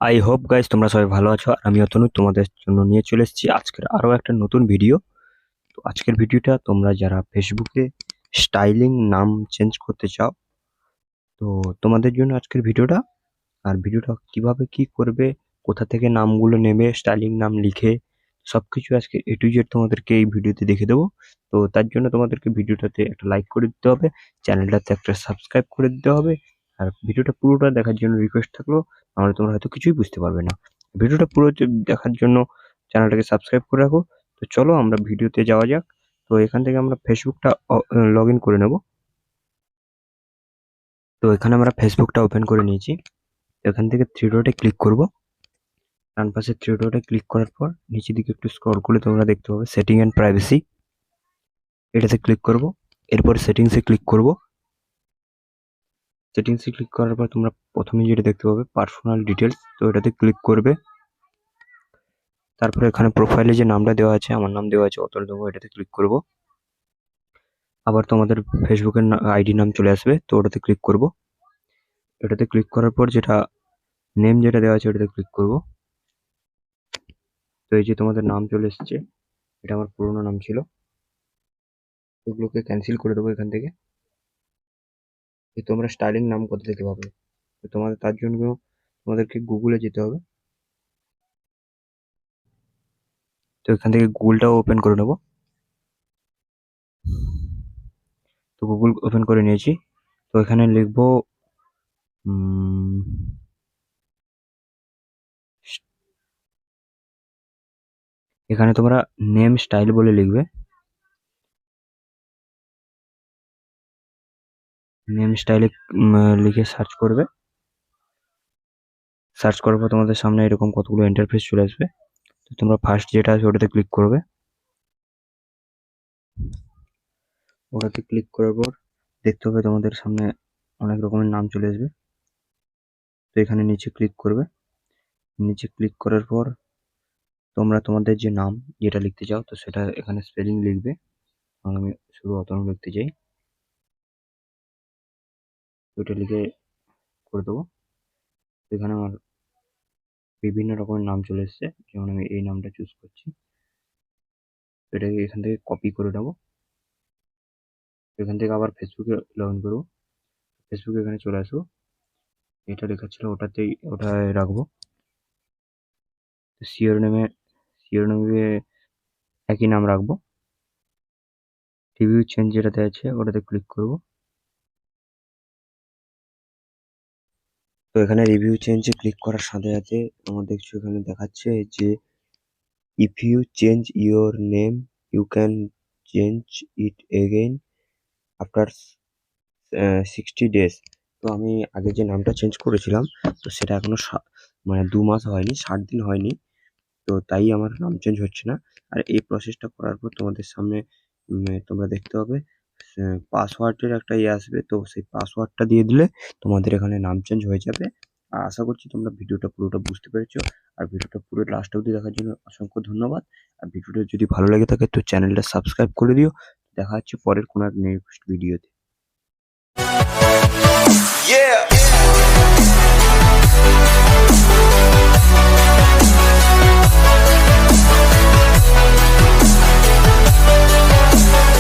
I hope guys তোমরা সবাই ভালো আছো আর আমি অতনু তোমাদের জন্য নিয়ে চলে এসেছি আজকের আরো একটা নতুন ভিডিও। তো আজকের ভিডিওটা তোমরা যারা ফেসবুকে স্টাইলিং নাম চেঞ্জ করতে চাও তো তোমাদের জন্য আজকের ভিডিওটা। আর ভিডিওটা কিভাবে কি করবে, কোথা থেকে নামগুলো নেবে, স্টাইলিং নাম লিখে সবকিছু আজকে এ টু জেড তোমাদেরকে এই ভিডিওতে দেখে দেবো। তো তার জন্য তোমাদেরকে ভিডিওটাতে একটা লাইক করে দিতে হবে, চ্যানেলটাতে একটা সাবস্ক্রাইব করে দিতে হবে। আর ভিডিওটা পুরোটা দেখার জন্য রিকোয়েস্ট থাকলো, নাহলে তোমরা হয়তো কিছুই বুঝতে পারবে না। ভিডিওটা পুরো দেখার জন্য চ্যানেলটাকে সাবস্ক্রাইব করে রাখো। তো চলো আমরা ভিডিওতে যাওয়া যাক। তো এখান থেকে আমরা ফেসবুকটা লগ ইন করে নেব। তো এখানে আমরা ফেসবুকটা ওপেন করে নিয়েছি। এখান থেকে থ্রি ডটে ক্লিক করব। ডান পাশে থ্রি ডটে ক্লিক করার পর নিচের দিকে একটু স্ক্রল করলে তোমরা দেখতে পাবে সেটিং অ্যান্ড প্রাইভেসি, এটাতে ক্লিক করব। এরপর সেটিংসে ক্লিক করব। সেটিংসে ক্লিক করার পর তোমরা প্রথমে যেটা দেখতে পাবে পার্সোনাল ডিটেলস, তো এটাতে ক্লিক করবে। তারপরে এখানে প্রোফাইলে যে নামটা দেওয়া আছে, আমার নাম দেওয়া আছে অতল দেবো, এটাতে ক্লিক করব। আবার তোমাদের ফেসবুকের আইডি নাম চলে আসবে, তো ওটাতে ক্লিক করব। এটাতে ক্লিক করার পর যেটা নেম যেটা দেওয়া আছে ওটাতে ক্লিক করব। তো এই যে তোমাদের নাম চলে এসেছে, এটা আমার পুরোনো নাম ছিল, এগুলোকে ক্যান্সেল করে দেবো এখান থেকে। তোমরা স্টাইলিং নাম কোথা থেকে পাবে, তো তোমাদের তার জন্য তোমাদেরকে গুগলে যেতে হবে। তো এখান থেকে গুগলটাও ওপেন করে নেব। তো গুগল ওপেন করে নিয়েছি। তো এখানে লিখবো এখানে তোমরা নেম স্টাইল বলে লিখবে। নেম স্টাইলে লিখে সার্চ করবে। সার্চ করার পর তোমাদের সামনে এরকম কতগুলো ইন্টারফেস চলে আসবে। তো তোমরা ফার্স্ট যেটা আছে ওটাতে ক্লিক করবে। ওটাতে ক্লিক করার পর দেখতে হবে তোমাদের সামনে অনেক রকমের নাম চলে আসবে। তো এখানে নিচে ক্লিক করবে। নিচে ক্লিক করার পর তোমরা তোমাদের যে নাম যেটা লিখতে চাও তো সেটা এখানে স্পেলিং লিখবে। আমি শুধু অতনু লিখতে চাই, ওইটা লিখে করে দেবো। এখানে আমার বিভিন্ন রকমের নাম চলে এসছে, যেমন আমি এই নামটা চুজ করছি। এটাকে এখান থেকে কপি করে নেবো। এখান থেকে আবার ফেসবুকে লগ ইন করবো। ফেসবুকে এখানে চলে আসবো, এটা লেখা ছিল ওটায় রাখবো। শিরোনামে একই নাম রাখবো। রিভিউ চেঞ্জ যেটাতে আছে ওটাতে ক্লিক করব। তো এখানে রিভিউ চেঞ্জে ক্লিক করার সাথে সাথে আমার দেখছো এখানে দেখাচ্ছে যে if you change your name you can change it again after 60 days. তো আমি আগে যে নামটা চেঞ্জ করেছিলাম তো সেটা এখনো মানে 2 মাস হয়নি, 60 দিন হয়নি। তো তাই আমার নাম চেঞ্জ হচ্ছে না। আর এই প্রসেসটা করার পর তোমাদের সামনে তোমরা দেখতে পাবে পাসওয়ার্ডের একটা ইয়ে আসবে। তো সেই পাসওয়ার্ডটা দিয়ে দিলে তোমাদের এখানে নাম চেঞ্জ হয়ে যাবে। আর আশা করছি তোমরা ভিডিওটা পুরোটা বুঝতে পেরেছো। আর ভিডিওটা পুরো লাস্ট অবধি দেখার জন্য অসংখ্য ধন্যবাদ। আর ভিডিওটা যদি ভালো লেগে থাকে তো চ্যানেলটা সাবস্ক্রাইব করে দিও। দেখা হচ্ছে পরের কোনো এক নেক্সট ভিডিওতে। Yeah.